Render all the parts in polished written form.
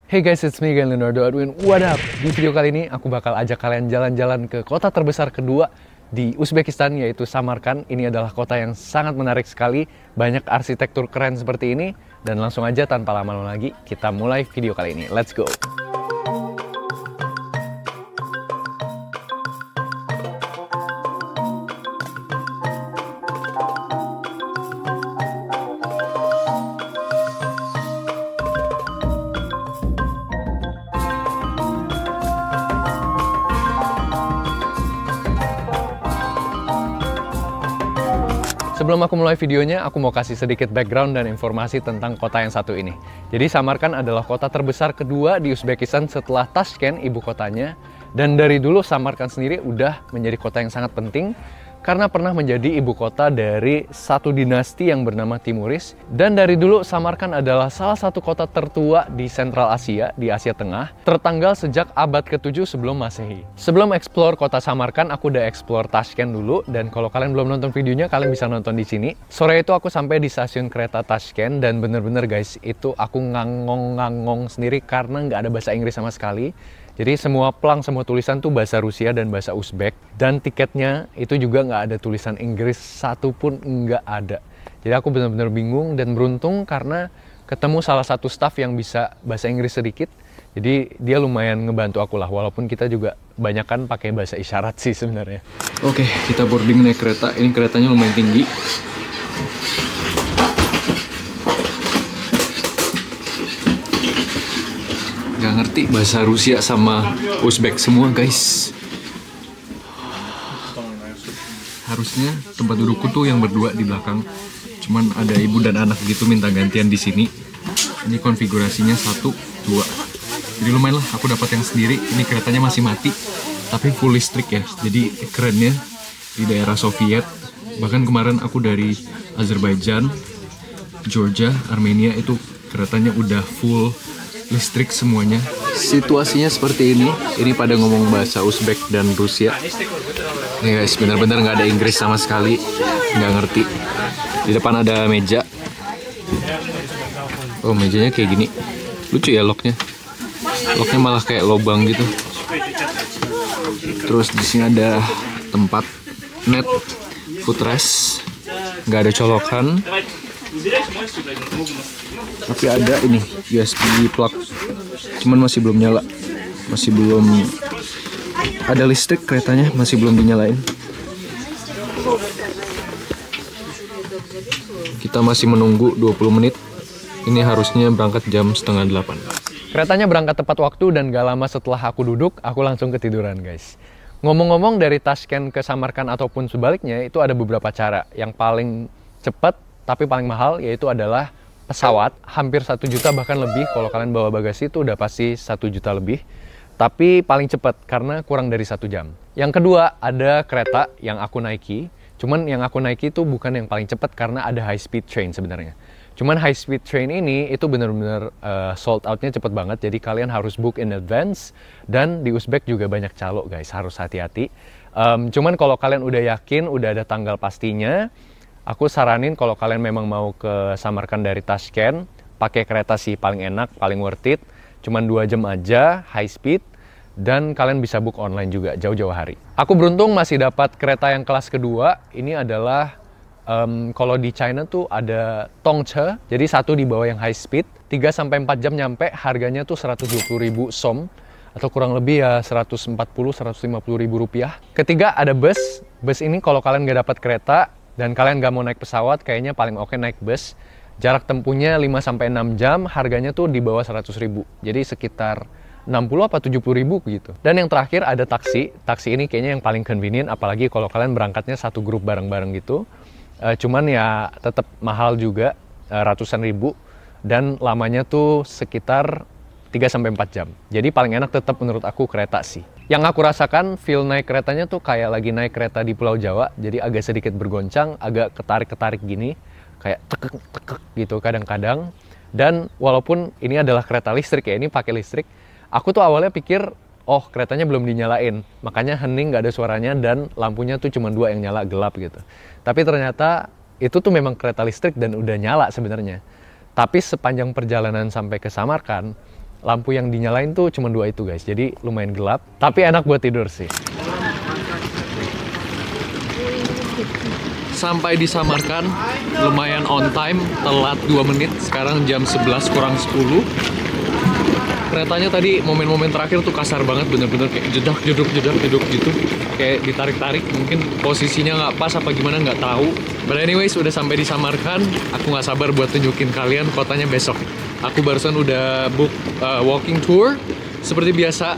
Hey guys, it's me again, Leonardo Edwin. What up? Di video kali ini aku bakal ajak kalian jalan-jalan ke kota terbesar kedua di Uzbekistan, yaitu Samarkand. Ini adalah kota yang sangat menarik sekali, banyak arsitektur keren seperti ini. Dan langsung aja tanpa lama-lama lagi, kita mulai video kali ini. Let's go! Sebelum aku mulai videonya, aku mau kasih sedikit background dan informasi tentang kota yang satu ini. Jadi Samarkand adalah kota terbesar kedua di Uzbekistan setelah Tashkent, ibu kotanya. Dan dari dulu Samarkand sendiri udah menjadi kota yang sangat penting karena pernah menjadi ibu kota dari satu dinasti yang bernama Timuris. Dan dari dulu Samarkand adalah salah satu kota tertua di Sentral Asia, di Asia Tengah, tertanggal sejak abad ke-7 sebelum Masehi. Sebelum explore kota Samarkand, aku udah explore Tashkent dulu, dan kalau kalian belum nonton videonya, kalian bisa nonton di sini. Sore itu aku sampai di stasiun kereta Tashkent, dan bener-bener guys, itu aku ngangong sendiri karena nggak ada bahasa Inggris sama sekali. Jadi semua plang, semua tulisan tuh bahasa Rusia dan bahasa Uzbek. Dan tiketnya itu juga nggak ada tulisan Inggris satupun, nggak ada. Jadi aku benar-benar bingung dan beruntung karena ketemu salah satu staff yang bisa bahasa Inggris sedikit. Jadi dia lumayan ngebantu aku lah, walaupun kita juga banyakan pakai bahasa isyarat sih sebenarnya. Oke, kita boarding naik kereta. Ini keretanya lumayan tinggi. Gak ngerti bahasa Rusia sama Uzbek semua guys. Harusnya tempat dudukku tuh yang berdua di belakang, cuman ada ibu dan anak gitu minta gantian di sini. Ini konfigurasinya 1, 2. Jadi lumayan lah, aku dapat yang sendiri. Ini keretanya masih mati tapi full listrik ya, jadi kerennya di daerah Soviet. Bahkan kemarin aku dari Azerbaijan, Georgia, Armenia, itu keretanya udah full listrik semuanya. Situasinya seperti ini. Ini pada ngomong bahasa Uzbek dan Rusia. Nih guys, benar-benar nggak ada Inggris sama sekali. Nggak ngerti. Di depan ada meja. Oh, mejanya kayak gini. Lucu ya locknya. Locknya malah kayak lobang gitu. Terus di sini ada tempat net, footrest. Nggak ada colokan. Tapi ada ini USB plug, cuman masih belum nyala, masih belum ada listrik, keretanya masih belum dinyalain. Kita masih menunggu 20 menit. Ini harusnya berangkat jam 7:30. Keretanya berangkat tepat waktu dan gak lama setelah aku duduk, aku langsung ketiduran guys. Ngomong-ngomong, dari Tashkent ke Samarkand ataupun sebaliknya, itu ada beberapa cara. Yang paling cepat tapi paling mahal yaitu adalah pesawat, hampir 1 juta bahkan lebih. Kalau kalian bawa bagasi itu udah pasti 1 juta lebih. Tapi paling cepat karena kurang dari 1 jam. Yang kedua, ada kereta yang aku naiki. Cuman yang aku naiki itu bukan yang paling cepat karena ada high speed train sebenarnya. Cuman high speed train ini itu benar-benar sold out-nya cepet banget. Jadi kalian harus book in advance. Dan di Uzbek juga banyak calo guys, harus hati-hati. Cuman kalau kalian udah yakin, udah ada tanggal pastinya, aku saranin kalau kalian memang mau ke Samarkand dari Tashkent, pakai kereta sih paling enak, paling worth it. Cuman 2 jam aja, high speed, dan kalian bisa book online juga jauh-jauh hari. Aku beruntung masih dapat kereta yang kelas kedua. Ini adalah, kalau di China tuh ada Tongche, jadi satu di bawah yang high speed, 3-4 jam nyampe, harganya tuh 120.000 som, atau kurang lebih ya 140-150 ribu rupiah. Ketiga ada bus. Bus ini kalau kalian nggak dapat kereta, dan kalian nggak mau naik pesawat, kayaknya paling oke naik bus. Jarak tempuhnya 5-6 jam, harganya tuh di bawah 100.000. Jadi sekitar 60-70 ribu gitu. Dan yang terakhir ada taksi. Taksi ini kayaknya yang paling convenient, apalagi kalau kalian berangkatnya satu grup bareng-bareng gitu. Cuman ya tetap mahal juga, ratusan ribu. Dan lamanya tuh sekitar 3-4 jam. Jadi paling enak tetap menurut aku kereta sih. Yang aku rasakan, feel naik keretanya tuh kayak lagi naik kereta di Pulau Jawa. Jadi agak sedikit bergoncang, agak ketarik-ketarik gini. Kayak tekek-tekek gitu kadang-kadang. Dan walaupun ini adalah kereta listrik ya, ini pakai listrik. Aku tuh awalnya pikir, oh keretanya belum dinyalain. Makanya hening, gak ada suaranya, dan lampunya tuh cuma 2 yang nyala, gelap gitu. Tapi ternyata itu tuh memang kereta listrik dan udah nyala sebenarnya. Tapi sepanjang perjalanan sampai ke Samarkand, lampu yang dinyalain tuh cuma 2 itu guys, jadi lumayan gelap, tapi enak buat tidur sih. Sampai di Samarkand, lumayan on time, telat 2 menit, sekarang jam 11 kurang 10. Keretanya tadi momen-momen terakhir tuh kasar banget, bener-bener kayak jeduk gitu, kayak ditarik-tarik, mungkin posisinya nggak pas apa gimana nggak tahu. But anyways, udah sampai di Samarkand, aku nggak sabar buat tunjukin kalian kotanya besok. Aku barusan udah book walking tour, seperti biasa.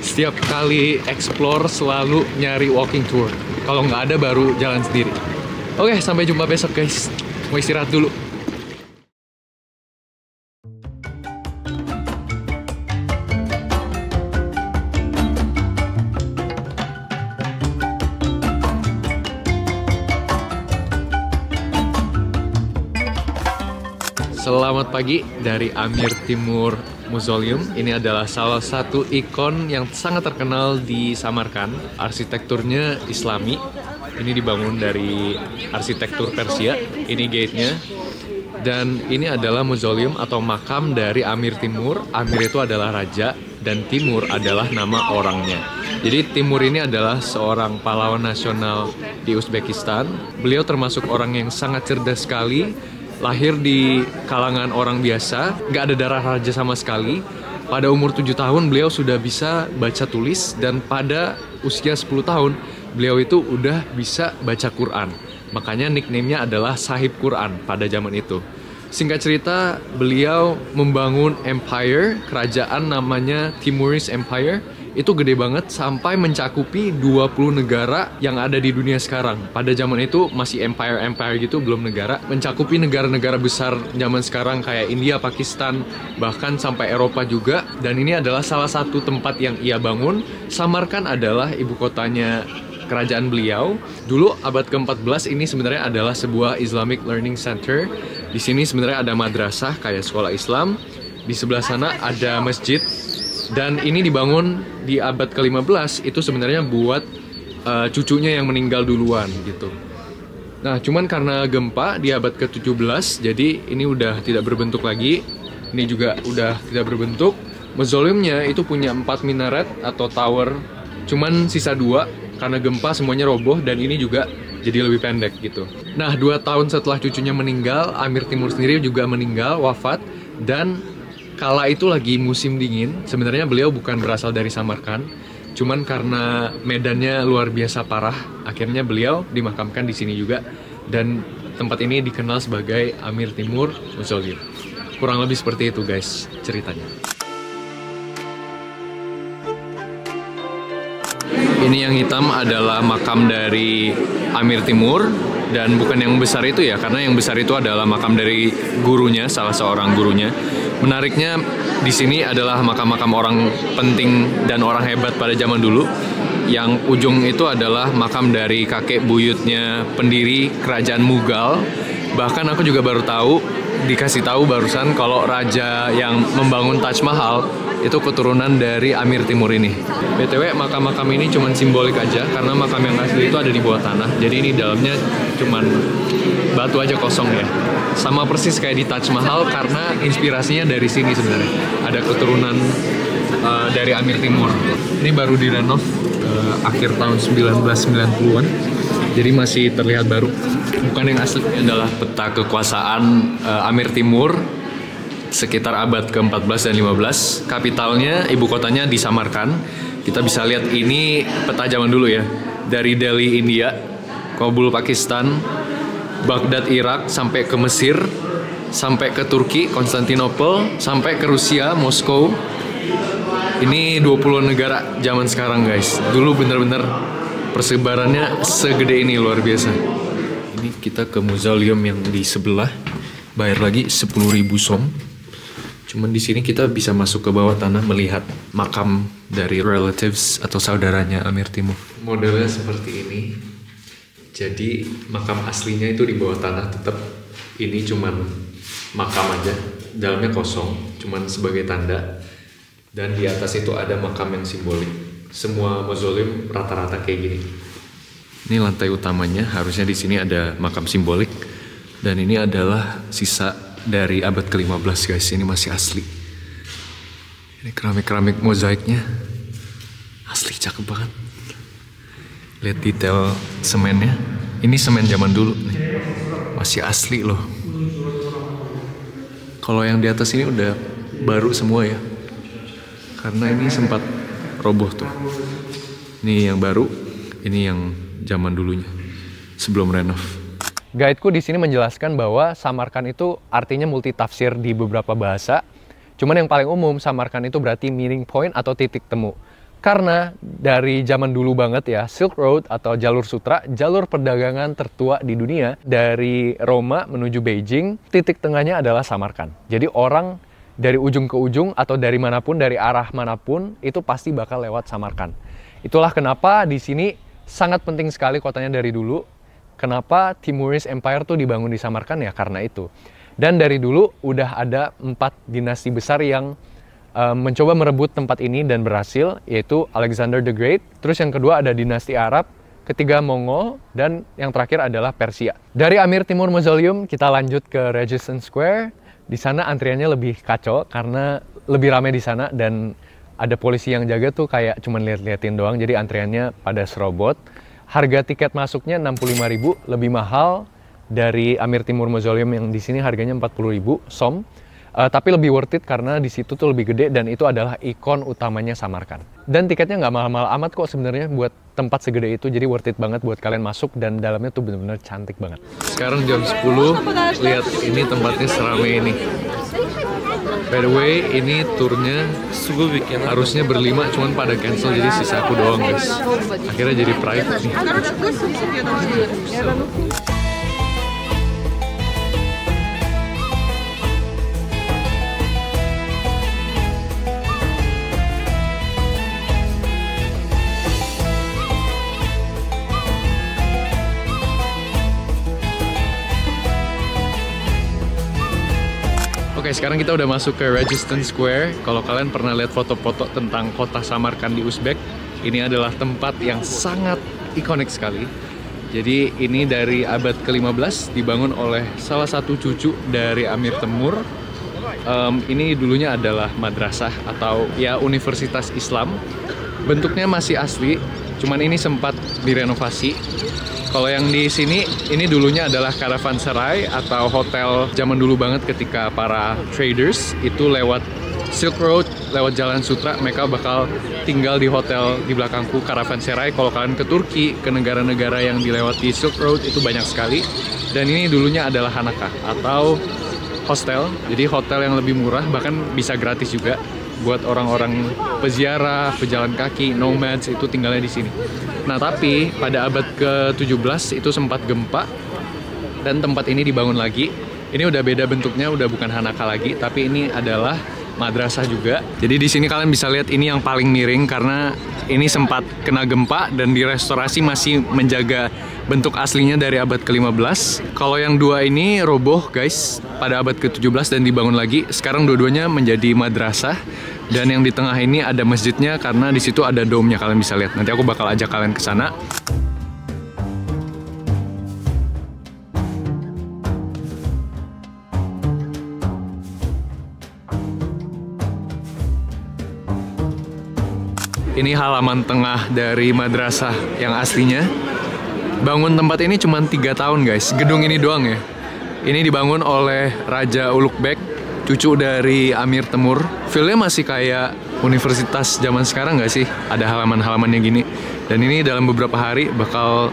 Setiap kali explore selalu nyari walking tour. Kalau nggak ada baru jalan sendiri. Oke, sampai jumpa besok guys. Mau istirahat dulu. Selamat pagi dari Amir Timur Mausoleum. Ini adalah salah satu ikon yang sangat terkenal di Samarkand. Arsitekturnya Islami. Ini dibangun dari arsitektur Persia. Ini gate-nya. Dan ini adalah mausoleum atau makam dari Amir Timur. Amir itu adalah raja dan Timur adalah nama orangnya. Jadi Timur ini adalah seorang pahlawan nasional di Uzbekistan. Beliau termasuk orang yang sangat cerdas sekali. Lahir di kalangan orang biasa, nggak ada darah raja sama sekali. Pada umur 7 tahun beliau sudah bisa baca tulis, dan pada usia 10 tahun beliau itu udah bisa baca Quran. Makanya nickname-nya adalah Sahib Quran pada zaman itu. Singkat cerita, beliau membangun empire, kerajaan namanya Timurese Empire. Itu gede banget sampai mencakupi 20 negara yang ada di dunia sekarang. Pada zaman itu masih empire gitu, belum negara. Mencakupi negara-negara besar zaman sekarang kayak India, Pakistan, bahkan sampai Eropa juga. Dan ini adalah salah satu tempat yang ia bangun. Samarkand adalah ibu kotanya kerajaan beliau. Dulu abad ke-14 ini sebenarnya adalah sebuah Islamic Learning Center. Di sini sebenarnya ada madrasah kayak sekolah Islam. Di sebelah sana ada masjid. Dan ini dibangun di abad ke-15, itu sebenarnya buat cucunya yang meninggal duluan gitu. Nah, cuman karena gempa di abad ke-17, jadi ini udah tidak berbentuk lagi. Ini juga udah tidak berbentuk. Mausoleumnya itu punya 4 minaret atau tower, cuman sisa 2 karena gempa semuanya roboh, dan ini juga jadi lebih pendek gitu. Nah, 2 tahun setelah cucunya meninggal, Amir Timur sendiri juga meninggal, wafat, dan kala itu lagi musim dingin. Sebenarnya beliau bukan berasal dari Samarkand, cuman karena medannya luar biasa parah, akhirnya beliau dimakamkan di sini juga. Dan tempat ini dikenal sebagai Amir Timur Mausoleum. Kurang lebih seperti itu guys ceritanya. Ini yang hitam adalah makam dari Amir Timur, dan bukan yang besar itu ya, karena yang besar itu adalah makam dari gurunya, salah seorang gurunya. Menariknya di sini adalah makam-makam orang penting dan orang hebat pada zaman dulu. Yang ujung itu adalah makam dari kakek buyutnya pendiri kerajaan Mughal. Bahkan aku juga baru tahu, dikasih tahu barusan kalau raja yang membangun Taj Mahal itu keturunan dari Amir Timur ini. BTW makam-makam ini cuman simbolik aja, karena makam yang asli itu ada di bawah tanah. Jadi ini dalamnya cuman batu aja kosong ya. Sama persis kayak di Taj Mahal, karena inspirasinya dari sini sebenarnya. Ada keturunan dari Amir Timur. Ini baru direnov akhir tahun 1990-an. Jadi masih terlihat baru. Bukan yang asli. Ini adalah peta kekuasaan Amir Timur sekitar abad ke-14 dan 15. Kapitalnya, ibu kotanya di Samarkand. Kita bisa lihat ini peta zaman dulu ya. Dari Delhi, India, Kabul, Pakistan, Baghdad, Irak, sampai ke Mesir, sampai ke Turki, Konstantinopel, sampai ke Rusia, Moskow. Ini 20 negara zaman sekarang guys. Dulu bener-bener persebarannya segede ini, luar biasa. Ini kita ke mausoleum yang di sebelah. Bayar lagi 10.000 som. Cuman di sini kita bisa masuk ke bawah tanah melihat makam dari relatives atau saudaranya Amir Timur. Modelnya seperti ini. Jadi makam aslinya itu di bawah tanah tetap. Ini cuman makam aja, dalamnya kosong, cuman sebagai tanda. Dan di atas itu ada makam yang simbolik. Semua mausoleum rata-rata kayak gini. Ini lantai utamanya, harusnya di sini ada makam simbolik. Dan ini adalah sisa dari abad ke-15 guys, ini masih asli. Ini keramik-keramik mozaiknya asli cakep banget. Lihat detail semennya. Ini semen zaman dulu nih. Masih asli loh. Kalau yang di atas ini udah baru semua ya. Karena ini sempat roboh tuh. Ini yang baru, ini yang zaman dulunya sebelum renov. Guideku di sini menjelaskan bahwa Samarkand itu artinya multitafsir di beberapa bahasa. Cuman yang paling umum, Samarkand itu berarti meeting point atau titik temu. Karena dari zaman dulu banget ya, Silk Road atau jalur sutra, jalur perdagangan tertua di dunia, dari Roma menuju Beijing, titik tengahnya adalah Samarkand. Jadi orang dari ujung ke ujung atau dari manapun, dari arah manapun, itu pasti bakal lewat Samarkand. Itulah kenapa di sini sangat penting sekali kotanya dari dulu. Kenapa Timurese Empire tuh dibangun di Samarkand ya, karena itu. Dan dari dulu udah ada 4 dinasti besar yang mencoba merebut tempat ini dan berhasil, yaitu Alexander the Great. Terus yang kedua ada dinasti Arab, ketiga Mongol, dan yang terakhir adalah Persia. Dari Amir Timur Mausoleum kita lanjut ke Regent Square. Di sana antriannya lebih kacau karena lebih ramai di sana dan ada polisi yang jaga tuh kayak cuman lihat-liatin doang, jadi antriannya pada serobot. Harga tiket masuknya 65.000, lebih mahal dari Amir Timur Mausoleum yang di sini harganya 40.000 som. Tapi lebih worth it karena di situ tuh lebih gede dan itu adalah ikon utamanya Samarkand. Dan tiketnya nggak mahal-mahal amat kok sebenarnya buat tempat segede itu, jadi worth it banget buat kalian masuk dan dalamnya tuh bener-bener cantik banget. Sekarang jam 10, lihat ini tempatnya seramai ini. By the way, ini turnya harusnya berlima, cuman pada cancel jadi sisa aku doang guys. Akhirnya jadi private nih. Oke, sekarang kita udah masuk ke Regent Square. Kalau kalian pernah lihat foto-foto tentang kota Samarkand di Uzbek, ini adalah tempat yang sangat ikonik sekali. Jadi ini dari abad ke-15 dibangun oleh salah satu cucu dari Amir Temur. Ini dulunya adalah madrasah atau ya universitas Islam. Bentuknya masih asli, cuman ini sempat direnovasi. Kalau yang di sini, ini dulunya adalah caravanserai atau hotel zaman dulu banget ketika para traders itu lewat Silk Road, lewat Jalan Sutra, mereka bakal tinggal di hotel di belakangku, caravanserai. Kalau kalian ke Turki, ke negara-negara yang dilewati Silk Road itu banyak sekali. Dan ini dulunya adalah hanaka atau hostel, jadi hotel yang lebih murah, bahkan bisa gratis juga buat orang-orang peziarah, pejalan kaki, nomads itu tinggalnya di sini. Nah, tapi pada abad ke-17 itu sempat gempa dan tempat ini dibangun lagi. Ini udah beda bentuknya, udah bukan hanaka lagi, tapi ini adalah madrasah juga. Jadi di sini kalian bisa lihat ini yang paling miring karena ini sempat kena gempa dan direstorasi masih menjaga bentuk aslinya dari abad ke-15. Kalau yang dua ini roboh guys pada abad ke-17 dan dibangun lagi. Sekarang dua-duanya menjadi madrasah. Dan yang di tengah ini ada masjidnya karena di situ ada dome-nya, kalian bisa lihat. Nanti aku bakal ajak kalian ke sana. Ini halaman tengah dari madrasah yang aslinya. Bangun tempat ini cuma 3 tahun guys, gedung ini doang ya. Ini dibangun oleh Raja Ulugh-Beg, cucu dari Amir Temur. Feel-nya masih kayak universitas zaman sekarang nggak sih? Ada halaman-halamannya gini. Dan ini dalam beberapa hari bakal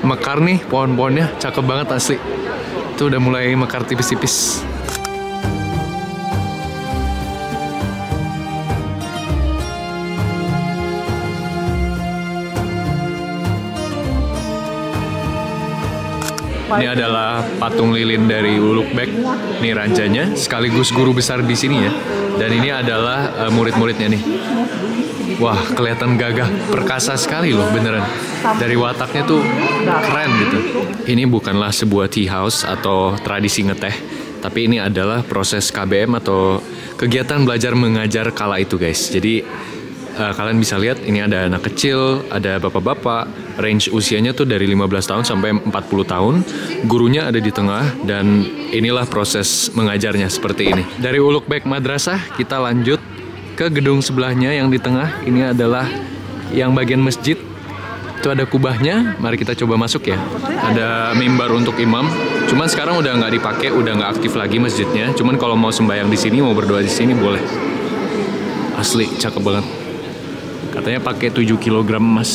mekar nih pohon-pohonnya, cakep banget asli. Itu udah mulai mekar tipis-tipis. Ini adalah patung lilin dari Ulugh-Beg. Ini rajanya, sekaligus guru besar di sini ya. Dan ini adalah murid-muridnya nih. Wah, kelihatan gagah, perkasa sekali loh beneran. Dari wataknya tuh keren gitu. Ini bukanlah sebuah tea house atau tradisi ngeteh, tapi ini adalah proses KBM atau kegiatan belajar mengajar kala itu guys. Jadi kalian bisa lihat ini ada anak kecil, ada bapak-bapak, range usianya tuh dari 15 tahun sampai 40 tahun. Gurunya ada di tengah dan inilah proses mengajarnya seperti ini. Dari Ulugh-Beg Madrasah kita lanjut ke gedung sebelahnya yang di tengah. Ini adalah yang bagian masjid. Itu ada kubahnya, mari kita coba masuk ya. Ada mimbar untuk imam. Cuman sekarang udah nggak dipakai, udah nggak aktif lagi masjidnya. Cuman kalau mau sembahyang di sini, mau berdoa di sini boleh. Asli, cakep banget. Katanya pakai 7 kg emas.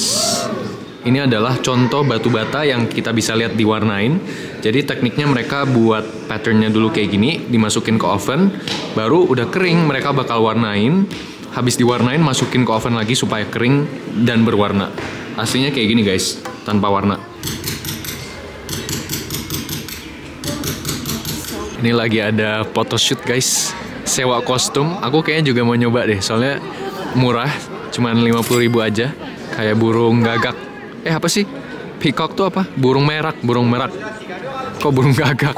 Ini adalah contoh batu bata yang kita bisa lihat diwarnain. Jadi tekniknya mereka buat patternnya dulu kayak gini, dimasukin ke oven, baru udah kering mereka bakal warnain. Habis diwarnain, masukin ke oven lagi supaya kering dan berwarna. Aslinya kayak gini guys, tanpa warna. Ini lagi ada photoshoot guys, sewa kostum. Aku kayaknya juga mau nyoba deh, soalnya murah, cuman 50.000 aja. Kayak burung gagak. Apa sih? Peacock tuh apa? Burung merak, burung merak. Kok burung gagak?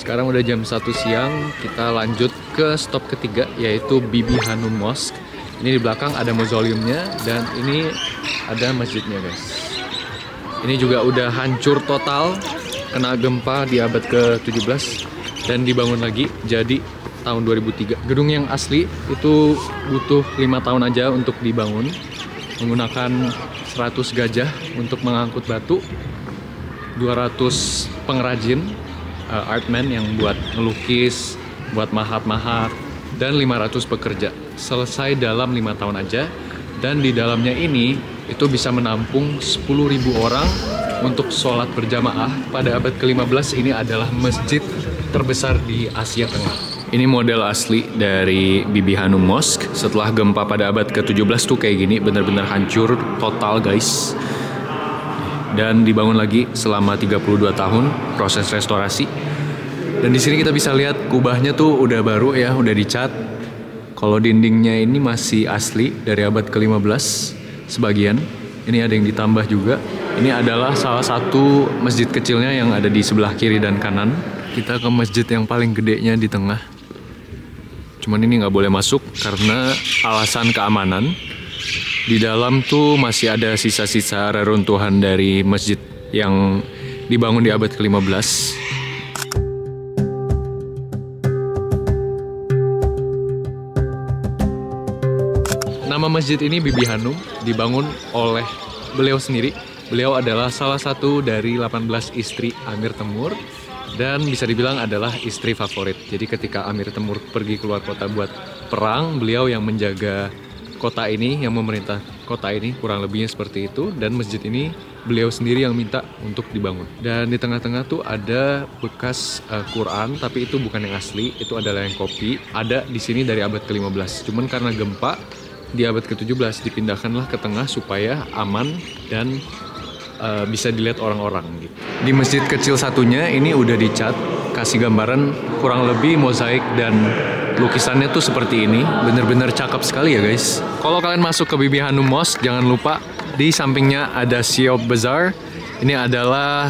Sekarang udah jam 1 siang, kita lanjut ke stop ketiga, yaitu Bibi Hanum Mosque. Ini di belakang ada mausoleumnya, dan ini ada masjidnya guys. Ini juga udah hancur total, kena gempa di abad ke-17, dan dibangun lagi jadi tahun 2003. Gedung yang asli itu butuh 5 tahun aja untuk dibangun, menggunakan 100 gajah untuk mengangkut batu, 200 pengrajin, artman yang buat ngelukis, buat mahat-mahat, dan 500 pekerja. Selesai dalam 5 tahun aja, dan di dalamnya ini itu bisa menampung 10.000 orang untuk sholat berjamaah. Pada abad ke-15 ini adalah masjid terbesar di Asia Tengah. Ini model asli dari Bibi Hanum Mosque. Setelah gempa pada abad ke-17 tuh kayak gini, bener-bener hancur total guys. Dan dibangun lagi selama 32 tahun proses restorasi. Dan di sini kita bisa lihat kubahnya tuh udah baru ya, udah dicat. Kalau dindingnya ini masih asli dari abad ke-15 sebagian. Ini ada yang ditambah juga. Ini adalah salah satu masjid kecilnya yang ada di sebelah kiri dan kanan. Kita ke masjid yang paling gedenya di tengah. Cuman ini nggak boleh masuk karena alasan keamanan. Di dalam tuh masih ada sisa-sisa reruntuhan dari masjid yang dibangun di abad ke-15. Nama masjid ini Bibi Hanum, dibangun oleh beliau sendiri. Beliau adalah salah satu dari 18 istri Amir Temur, dan bisa dibilang adalah istri favorit. Jadi ketika Amir Temur pergi keluar kota buat perang, beliau yang menjaga kota ini, yang memerintah kota ini, kurang lebihnya seperti itu. Dan masjid ini beliau sendiri yang minta untuk dibangun. Dan di tengah-tengah tuh ada bekas Quran, tapi itu bukan yang asli, itu adalah yang kopi. Ada di sini dari abad ke-15. Cuman karena gempa di abad ke-17 dipindahkanlah ke tengah supaya aman dan bisa dilihat orang-orang gitu. Di masjid kecil satunya ini udah dicat, kasih gambaran kurang lebih mozaik, dan lukisannya tuh seperti ini. Bener-bener cakep sekali ya guys. Kalau kalian masuk ke Bibi Hanum Mosque, jangan lupa di sampingnya ada Siop Bazaar. Ini adalah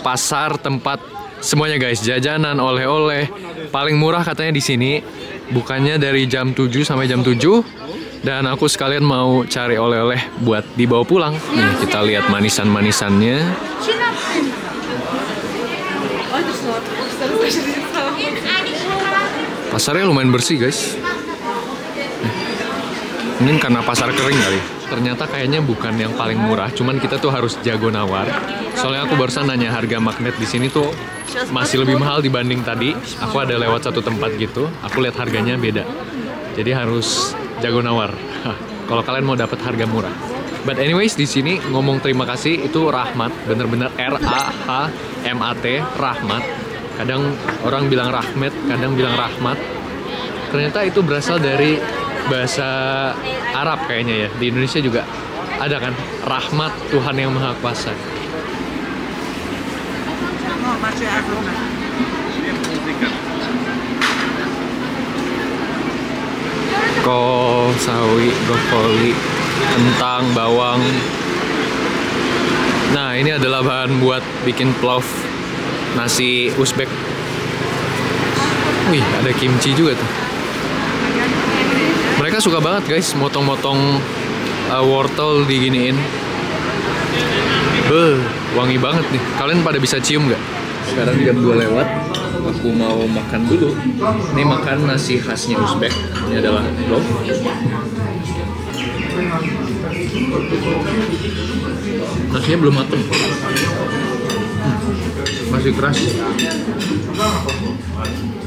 pasar tempat semuanya guys, jajanan, oleh-oleh. Paling murah katanya di sini. Bukannya dari jam 7 sampai jam 7. Dan aku sekalian mau cari oleh-oleh buat dibawa pulang. Nih, kita lihat manisan-manisannya. Pasarnya lumayan bersih guys. Mungkin karena pasar kering kali. Ternyata kayaknya bukan yang paling murah, cuman kita tuh harus jago nawar. Soalnya aku barusan nanya harga magnet di sini tuh masih lebih mahal dibanding tadi. Aku ada lewat satu tempat gitu, aku lihat harganya beda. Jadi harus jago nawar. Kalau kalian mau dapat harga murah. But anyways, di sini ngomong terima kasih itu rahmat, bener-bener R-A-H-M-A-T, rahmat. Kadang orang bilang rahmat, kadang bilang rahmat. Ternyata itu berasal dari bahasa Arab kayaknya ya. Di Indonesia juga ada kan, rahmat Tuhan yang Maha Kuasa. Kol, sawi, brokoli, kentang, bawang. Nah, ini adalah bahan buat bikin plov nasi Uzbek. Wih, ada kimchi juga tuh. Mereka suka banget guys, motong-motong wortel diginiin. Wangi banget nih. Kalian pada bisa cium nggak? Sekarang jam 2 lewat. Aku mau makan dulu. Ini makan nasi khasnya Uzbek. Ini adalah plov. Nasinya belum matang. Masih keras.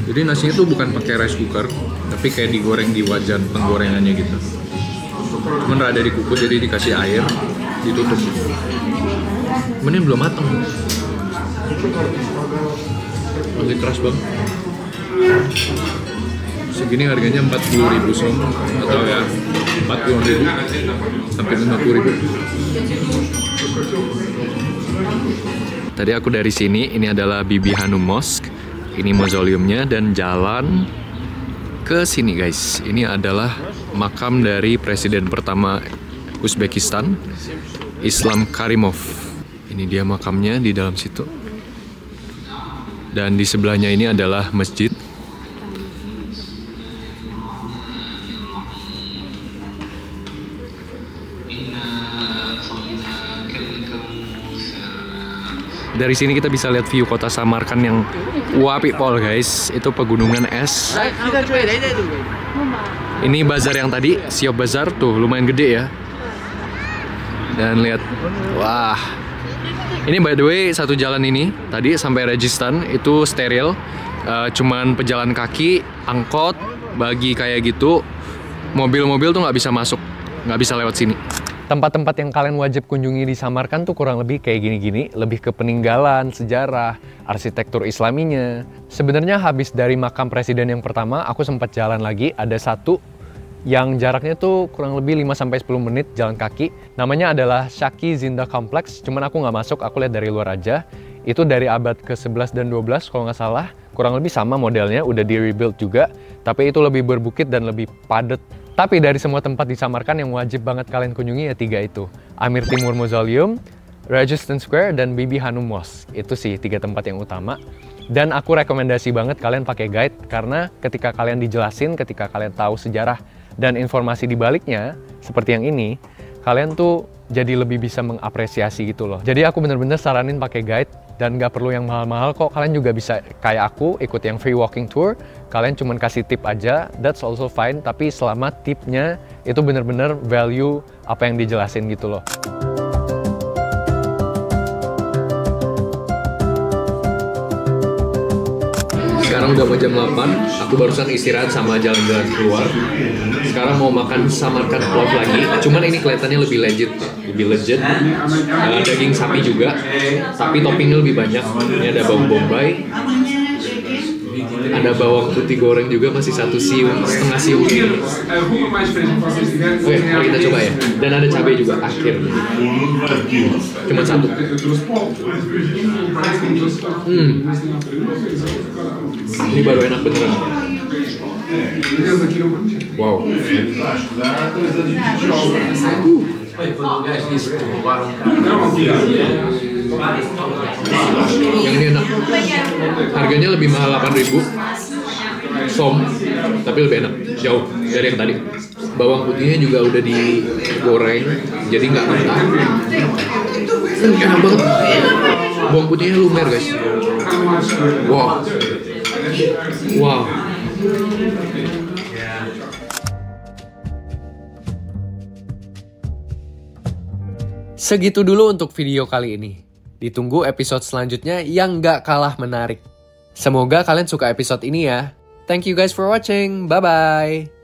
Jadi nasinya tuh bukan pakai rice cooker, tapi kayak digoreng di wajan penggorengannya gitu. Cuman rada dikukus, jadi dikasih air, ditutup. Ini belum matang. Masih keras banget. Segini harganya 40.000 som, atau ya 40.000 sampai 50.000. Tadi aku dari sini, ini adalah Bibi Hanum Mosque. Ini mausoleumnya dan jalan ke sini guys. Ini adalah makam dari presiden pertama Uzbekistan, Islam Karimov. Ini dia makamnya di dalam situ. Dan di sebelahnya ini adalah masjid. Dari sini kita bisa lihat view kota Samarkand yang wapi pol guys. Itu pegunungan es. Ini bazar yang tadi, Siop Bazar tuh lumayan gede ya. Dan lihat, wah. Ini by the way satu jalan ini tadi sampai Rajasthan itu steril. Cuman pejalan kaki, angkot, bagi kayak gitu. Mobil-mobil tuh nggak bisa masuk, nggak bisa lewat sini. Tempat-tempat yang kalian wajib kunjungi di Samarkand tuh kurang lebih kayak gini-gini, lebih ke peninggalan, sejarah, arsitektur islaminya. Sebenarnya habis dari makam presiden yang pertama, aku sempat jalan lagi, ada satu yang jaraknya tuh kurang lebih 5-10 menit jalan kaki. Namanya adalah Shaki Zinda Complex, cuman aku nggak masuk, aku lihat dari luar aja. Itu dari abad ke-11 dan 12 kalau nggak salah, kurang lebih sama modelnya, udah di-rebuild juga, tapi itu lebih berbukit dan lebih padat. Tapi dari semua tempat di Samarkand yang wajib banget kalian kunjungi ya 3 itu. Amir Timur Mausoleum, Rajasthan Square, dan Bibi Hanum Mosque. Itu sih 3 tempat yang utama. Dan aku rekomendasi banget kalian pakai guide, karena ketika kalian dijelasin, ketika kalian tahu sejarah dan informasi di baliknya, seperti yang ini, kalian tuh jadi lebih bisa mengapresiasi gitu loh. Jadi aku bener-bener saranin pakai guide, dan nggak perlu yang mahal-mahal kok. Kalian juga bisa kayak aku ikut yang free walking tour. Kalian cuman kasih tip aja, that's also fine. Tapi selama tipnya itu bener-bener value apa yang dijelasin gitu loh. Sekarang udah mau jam 8, aku barusan istirahat sama jalan-jalan keluar. Sekarang mau makan Samarkand plov lagi, cuman ini kelihatannya lebih legit. Daging sapi juga, tapi toppingnya lebih banyak. Ini ada bawang bombay, ada bawang putih goreng juga, masih setengah siung. Oke, mari kita coba ya. Dan ada cabai juga akhirnya. Cuma 1. Ini baru enak beneran. Wow. Yang ini enak. Harganya lebih mahal 8.000 som, tapi lebih enak jauh dari yang tadi. Bawang putihnya juga udah digoreng, jadi nggak mentah. Enak banget. Bawang putihnya lumer guys. Wow. Segitu dulu untuk video kali ini. Ditunggu episode selanjutnya yang gak kalah menarik. Semoga kalian suka episode ini ya. Thank you guys for watching. Bye-bye.